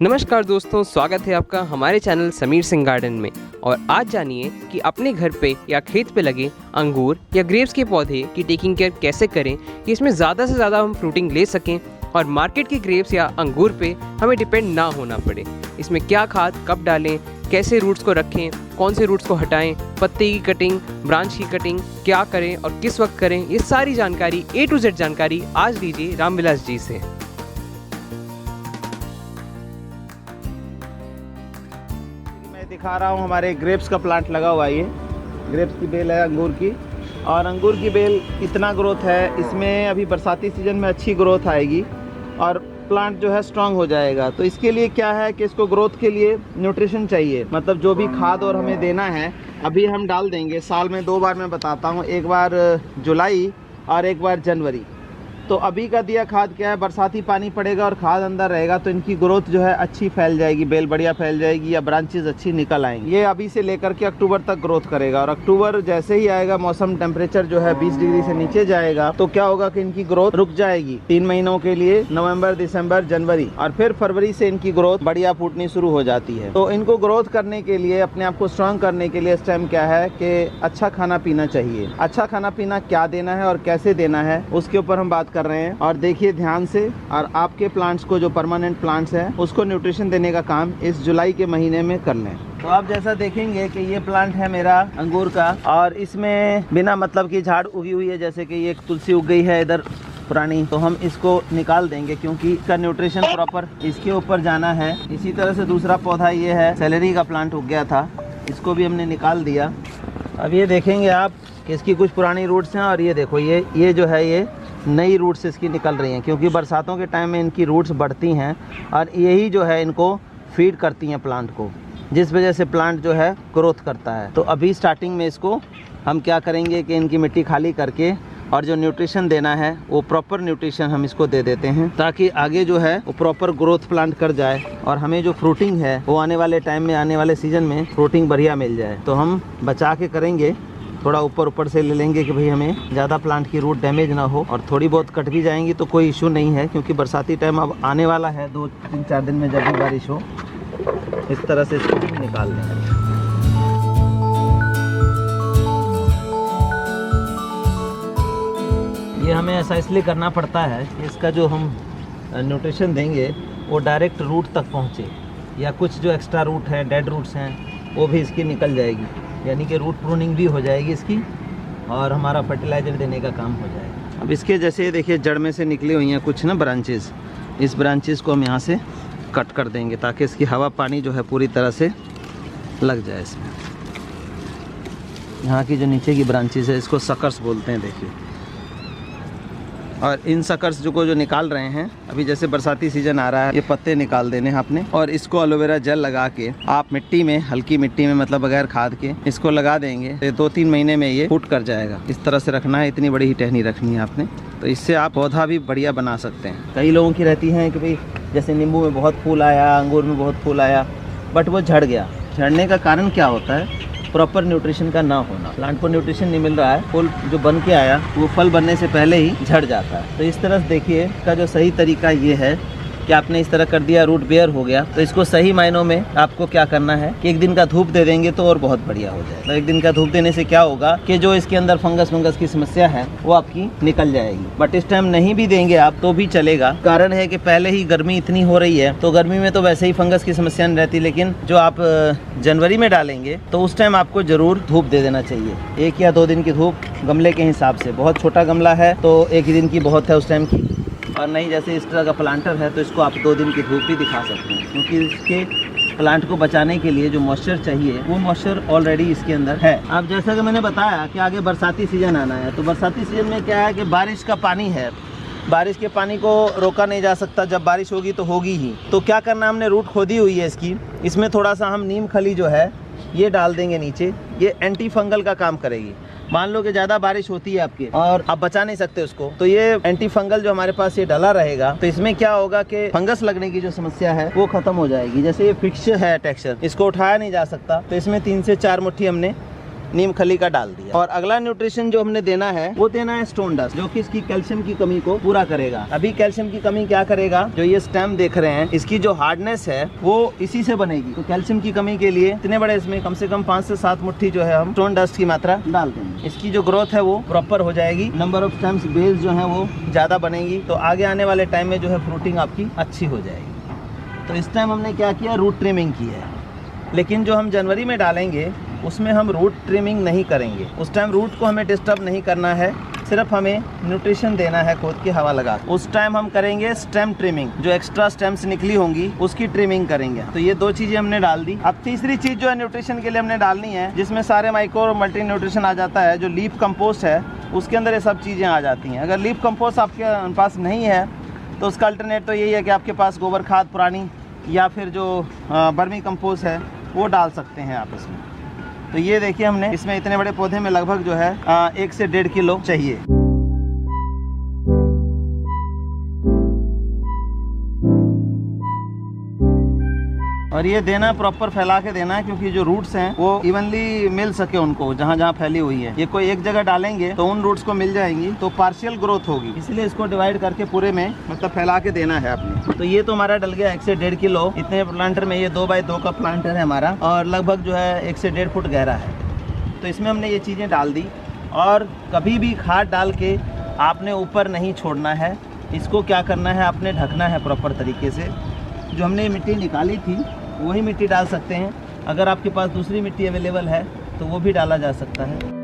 नमस्कार दोस्तों, स्वागत है आपका हमारे चैनल समीर सिंह गार्डन में। और आज जानिए कि अपने घर पे या खेत पे लगे अंगूर या ग्रेप्स के पौधे की टेकिंग केयर कैसे करें कि इसमें ज़्यादा से ज़्यादा हम फ्रूटिंग ले सकें और मार्केट के ग्रेप्स या अंगूर पे हमें डिपेंड ना होना पड़े। इसमें क्या खाद कब डालें, कैसे रूट्स को रखें, कौन से रूट्स को हटाएं, पत्ते की कटिंग, ब्रांच की कटिंग क्या करें और किस वक्त करें, ये सारी जानकारी A to Z जानकारी आज लीजिए रामविलास जी से। दिखा रहा हूँ हमारे ग्रेप्स का प्लांट लगा हुआ है। ये ग्रेप्स की बेल है अंगूर की, और अंगूर की बेल इतना ग्रोथ है, इसमें अभी बरसाती सीजन में अच्छी ग्रोथ आएगी और प्लांट जो है स्ट्रांग हो जाएगा। तो इसके लिए क्या है कि इसको ग्रोथ के लिए न्यूट्रिशन चाहिए, मतलब जो भी खाद और हमें देना है अभी हम डाल देंगे। साल में 2 बार मैं बताता हूँ, एक बार जुलाई और एक बार जनवरी। तो अभी का दिया खाद क्या है, बरसाती पानी पड़ेगा और खाद अंदर रहेगा तो इनकी ग्रोथ जो है अच्छी फैल जाएगी, बेल बढ़िया फैल जाएगी या ब्रांचेस अच्छी निकल आएंगी। ये अभी से लेकर के अक्टूबर तक ग्रोथ करेगा, और अक्टूबर जैसे ही आएगा मौसम टेम्परेचर जो है 20 डिग्री से नीचे जाएगा तो क्या होगा कि इनकी ग्रोथ रुक जाएगी 3 महीनों के लिए, नवंबर, दिसंबर, जनवरी, और फिर फरवरी से इनकी ग्रोथ बढ़िया फूटनी शुरू हो जाती है। तो इनको ग्रोथ करने के लिए, अपने आप को स्ट्रांग करने के लिए इस टाइम क्या है कि अच्छा खाना पीना चाहिए। अच्छा खाना पीना क्या देना है और कैसे देना है उसके ऊपर हम बात कर रहे हैं। और देखिए ध्यान से, और आपके प्लांट्स को जो परमानेंट प्लांट्स हैं उसको न्यूट्रिशन देने का काम इस जुलाई के महीने में कर लें। तो आप जैसा देखेंगे कि ये प्लांट है मेरा अंगूर का, और इसमें बिना मतलब की झाड़ उगी हुई है, जैसे कि ये एक तुलसी उग गई है इधर पुरानी, तो हम इसको निकाल देंगे क्योंकि इसका न्यूट्रिशन प्रॉपर इसके ऊपर जाना है। इसी तरह से दूसरा पौधा ये है, सेलेरी का प्लांट उग गया था, इसको भी हमने निकाल दिया। अब ये देखेंगे आप कि इसकी कुछ पुरानी रूट्स हैं, और ये देखो ये जो है ये नई रूट्स इसकी निकल रही हैं, क्योंकि बरसातों के टाइम में इनकी रूट्स बढ़ती हैं और यही जो है इनको फीड करती हैं प्लांट को, जिस वजह से प्लांट जो है ग्रोथ करता है। तो अभी स्टार्टिंग में इसको हम क्या करेंगे कि इनकी मिट्टी खाली करके और जो न्यूट्रिशन देना है वो प्रॉपर न्यूट्रिशन हम इसको दे देते हैं, ताकि आगे जो है वो प्रॉपर ग्रोथ प्लांट कर जाए और हमें जो फ्रूटिंग है वो आने वाले टाइम में, आने वाले सीजन में फ्रूटिंग बढ़िया मिल जाए। तो हम बचा के करेंगे, थोड़ा ऊपर से ले लेंगे कि भाई हमें ज़्यादा प्लांट की रूट डैमेज ना हो, और थोड़ी बहुत कट भी जाएंगी तो कोई इशू नहीं है, क्योंकि बरसाती टाइम अब आने वाला है 2-3-4 दिन में, जब भी बारिश हो इस तरह से इसको निकाल लेंगे। ये हमें ऐसा इसलिए करना पड़ता है कि इसका जो हम न्यूट्रिशन देंगे वो डायरेक्ट रूट तक पहुँचे, या कुछ जो एक्स्ट्रा रूट है, डेड रूट्स हैं, वो भी इसकी निकल जाएगी, यानी कि रूट प्रूनिंग भी हो जाएगी इसकी, और हमारा फर्टिलाइज़र देने का काम हो जाएगा। अब इसके जैसे देखिए जड़ में से निकली हुई हैं कुछ ना ब्रांचेस, इस ब्रांचेस को हम यहाँ से कट कर देंगे ताकि इसकी हवा पानी जो है पूरी तरह से लग जाए इसमें। यहाँ की जो नीचे की ब्रांचेस है इसको सकर्स बोलते हैं, देखिए। और इन सकर्स जो निकाल रहे हैं अभी, जैसे बरसाती सीजन आ रहा है, ये पत्ते निकाल देने हैं आपने, और इसको एलोवेरा जेल लगा के आप मिट्टी में, हल्की मिट्टी में, मतलब बगैर खाद के इसको लगा देंगे तो 2-3 महीने में ये फूट कर जाएगा। इस तरह से रखना है, इतनी बड़ी ही टहनी रखनी है आपने, तो इससे आप पौधा भी बढ़िया बना सकते हैं। कई लोगों की रहती है कि भाई जैसे नींबू में बहुत फूल आया, अंगूर में बहुत फूल आया, बट वो झड़ गया। झड़ने का कारण क्या होता है? प्रॉपर न्यूट्रिशन का ना होना। प्लांट को न्यूट्रिशन नहीं मिल रहा है, फूल जो बन के आया वो फल बनने से पहले ही झड़ जाता है। तो इस तरह से देखिए, इसका जो सही तरीका ये है कि आपने इस तरह कर दिया, रूट बेयर हो गया, तो इसको सही मायनों में आपको क्या करना है कि 1 दिन का धूप दे देंगे तो और बहुत बढ़िया हो जाएगा। तो 1 दिन का धूप देने से क्या होगा कि जो इसके अंदर फंगस की समस्या है वो आपकी निकल जाएगी। बट इस टाइम नहीं भी देंगे आप तो भी चलेगा, कारण है कि पहले ही गर्मी इतनी हो रही है, तो गर्मी में तो वैसे ही फंगस की समस्या नहीं रहती, लेकिन जो आप जनवरी में डालेंगे तो उस टाइम आपको जरूर धूप दे देना चाहिए। 1 या 2 दिन की धूप गमले के हिसाब से, बहुत छोटा गमला है तो 1 ही दिन की बहुत है उस टाइम की, और नहीं जैसे इस तरह का प्लांटर है तो इसको आप 2 दिन की धूप भी दिखा सकते हैं, क्योंकि इसके प्लांट को बचाने के लिए जो मॉइस्चर चाहिए वो मॉइस्चर ऑलरेडी इसके अंदर है। अब जैसा कि मैंने बताया कि आगे बरसाती सीजन आना है, तो बरसाती सीजन में क्या है कि बारिश का पानी है, बारिश के पानी को रोका नहीं जा सकता, जब बारिश होगी तो होगी ही। तो क्या करना, हमने रूट खोदी हुई है इसकी, इसमें थोड़ा सा हम नीम खली जो है ये डाल देंगे नीचे, ये एंटी फंगल का काम करेगी। मान लो कि ज़्यादा बारिश होती है आपके और आप बचा नहीं सकते उसको, तो ये एंटी फंगल जो हमारे पास ये डला रहेगा, तो इसमें क्या होगा कि फंगस लगने की जो समस्या है वो खत्म हो जाएगी। जैसे ये फिक्स है टेक्सचर, इसको उठाया नहीं जा सकता, तो इसमें 3 से 4 मुट्ठी हमने नीम खली का डाल दिया। और अगला न्यूट्रिशन जो हमने देना है वो देना है स्टोन डस्ट, जो कि इसकी कैल्शियम की कमी को पूरा करेगा। अभी कैल्शियम की कमी क्या करेगा, जो ये स्टेम देख रहे हैं इसकी जो हार्डनेस है वो इसी से बनेगी। तो कैल्शियम की कमी के लिए इतने बड़े इसमें कम से कम 5 से 7 मुट्ठी जो है हम स्टोन डस्ट की मात्रा डाल देंगे। इसकी जो ग्रोथ है वो प्रॉपर हो जाएगी, नंबर ऑफ स्टेम्स बेल्स जो है वो ज्यादा बनेगी, तो आगे आने वाले टाइम में जो है फ्रूटिंग आपकी अच्छी हो जाएगी। तो इस टाइम हमने क्या किया, रूट ट्रिमिंग की है। लेकिन जो हम जनवरी में डालेंगे उसमें हम रूट ट्रिमिंग नहीं करेंगे। उस टाइम रूट को हमें डिस्टर्ब नहीं करना है, सिर्फ हमें न्यूट्रिशन देना है खोद के हवा लगा। उस टाइम हम करेंगे स्टेम ट्रिमिंग, जो एक्स्ट्रा स्टेम्स निकली होंगी उसकी ट्रिमिंग करेंगे। तो ये 2 चीजें हमने डाल दी। अब तीसरी चीज जो है न्यूट्रिशन के लिए हमने डालनी है, जिसमें सारे माइक्रो और मल्टी न्यूट्रिशन आ जाता है, जो लीफ कंपोस्ट है उसके अंदर ये सब चीज़ें आ जाती हैं। अगर लीफ कंपोस्ट आपके पास नहीं है तो उसका अल्टरनेट तो यही है कि आपके पास गोबर खाद पुरानी या फिर जो बर्मी कंपोस्ट है वो डाल सकते हैं आप इसमें। तो ये देखिए हमने इसमें इतने बड़े पौधे में लगभग जो है 1 से 1.5 किलो चाहिए। और ये देना प्रॉपर फैला के देना है, क्योंकि जो रूट्स हैं वो इवनली मिल सके उनको, जहाँ जहाँ फैली हुई है। ये कोई एक जगह डालेंगे तो उन रूट्स को मिल जाएंगी, तो पार्शियल ग्रोथ होगी, इसलिए इसको डिवाइड करके पूरे में मतलब फैला के देना है आपने। तो ये तो हमारा डल गया 1 से 1.5 किलो। इतने प्लांटर में ये 2 बाई 2 का प्लांटर है हमारा, और लगभग जो है 1 से 1.5 फुट गहरा है। तो इसमें हमने ये चीज़ें डाल दी, और कभी भी खाद डाल के आपने ऊपर नहीं छोड़ना है। इसको क्या करना है, आपने ढकना है प्रॉपर तरीके से। जो हमने मिट्टी निकाली थी वही मिट्टी डाल सकते हैं, अगर आपके पास दूसरी मिट्टी अवेलेबल है तो वो भी डाला जा सकता है।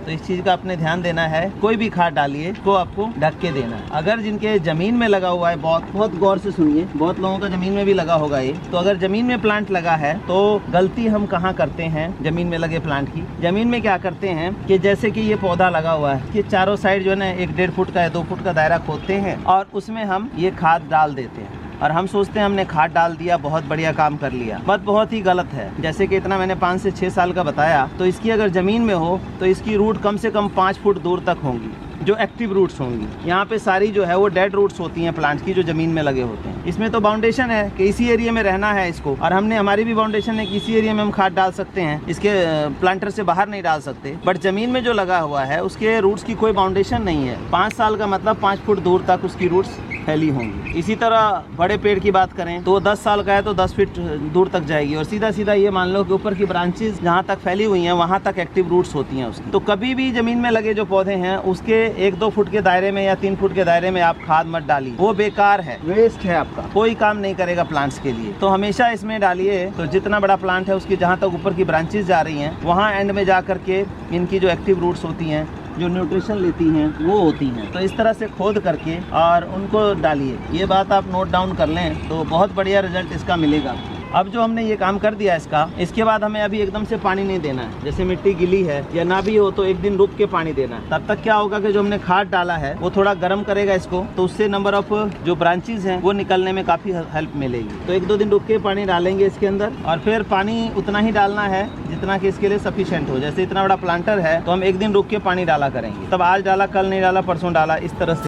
तो इस चीज़ का आपने ध्यान देना है, कोई भी खाद डालिए इसको आपको ढक के देना है। अगर जिनके ज़मीन में लगा हुआ है, बहुत गौर से सुनिए, बहुत लोगों का ज़मीन में भी लगा होगा ये, तो अगर ज़मीन में प्लांट लगा है तो गलती हम कहाँ करते हैं ज़मीन में लगे प्लांट की। ज़मीन में क्या करते हैं कि जैसे कि ये पौधा लगा हुआ है, कि चारों साइड जो है ना 1-1.5 फुट का या 2 फुट का दायरा खोदते हैं और उसमें हम ये खाद डाल देते हैं, और हम सोचते हैं हमने खाद डाल दिया, बहुत बढ़िया काम कर लिया। बात बहुत ही गलत है। जैसे कि इतना मैंने 5 से 6 साल का बताया, तो इसकी अगर ज़मीन में हो तो इसकी रूट कम से कम 5 फुट दूर तक होंगी, जो एक्टिव रूट्स होंगी। यहाँ पे सारी जो है वो डेड रूट्स होती हैं प्लांट की, जो ज़मीन में लगे होते हैं। इसमें तो बाउंडेशन है कि इसी एरिया में रहना है इसको, और हमने हमारी भी बाउंडेशन है कि इसी एरिया में हम खाद डाल सकते हैं, इसके प्लांटर से बाहर नहीं डाल सकते। बट ज़मीन में जो लगा हुआ है उसके रूट्स की कोई बाउंडेशन नहीं है। 5 साल का मतलब 5 फुट दूर तक उसकी रूट्स फैली होंगी। इसी तरह बड़े पेड़ की बात करें तो 10 साल का है तो 10 फीट दूर तक जाएगी, और सीधा सीधा ये मान लो कि ऊपर की ब्रांचेस जहाँ तक फैली हुई हैं वहाँ तक एक्टिव रूट्स होती हैं उसकी। तो कभी भी ज़मीन में लगे जो पौधे हैं उसके 1-2 फुट के दायरे में या 3 फुट के दायरे में आप खाद मत डालिए, वो बेकार है, वेस्ट है आपका, कोई काम नहीं करेगा प्लांट्स के लिए। तो हमेशा इसमें डालिए। तो जितना बड़ा प्लांट है उसकी जहाँ तक ऊपर की ब्रांचेस जा रही हैं वहाँ एंड में जा करके इनकी जो एक्टिव रूट्स होती हैं, जो न्यूट्रिशन लेती हैं वो होती हैं। तो इस तरह से खोद करके और उनको डालिए। ये बात आप नोट डाउन कर लें तो बहुत बढ़िया रिजल्ट इसका मिलेगा। अब जो हमने ये काम कर दिया इसके बाद हमें अभी एकदम से पानी नहीं देना है। जैसे मिट्टी गीली है या ना भी हो तो एक दिन रुक के पानी देना है। तब तक क्या होगा कि जो हमने खाद डाला है वो थोड़ा गर्म करेगा इसको, तो उससे नंबर ऑफ जो ब्रांचेस हैं वो निकलने में काफ़ी हेल्प मिलेगी। तो 1-2 दिन रुक के पानी डालेंगे इसके अंदर, और फिर पानी उतना ही डालना है जितना कि इसके लिए सफिशिएंट हो। जैसे इतना बड़ा प्लांटर है तो हम 1 दिन रुक के पानी डाला करेंगे, तब आज डाला कल नहीं डाला परसों डाला, इस तरह से।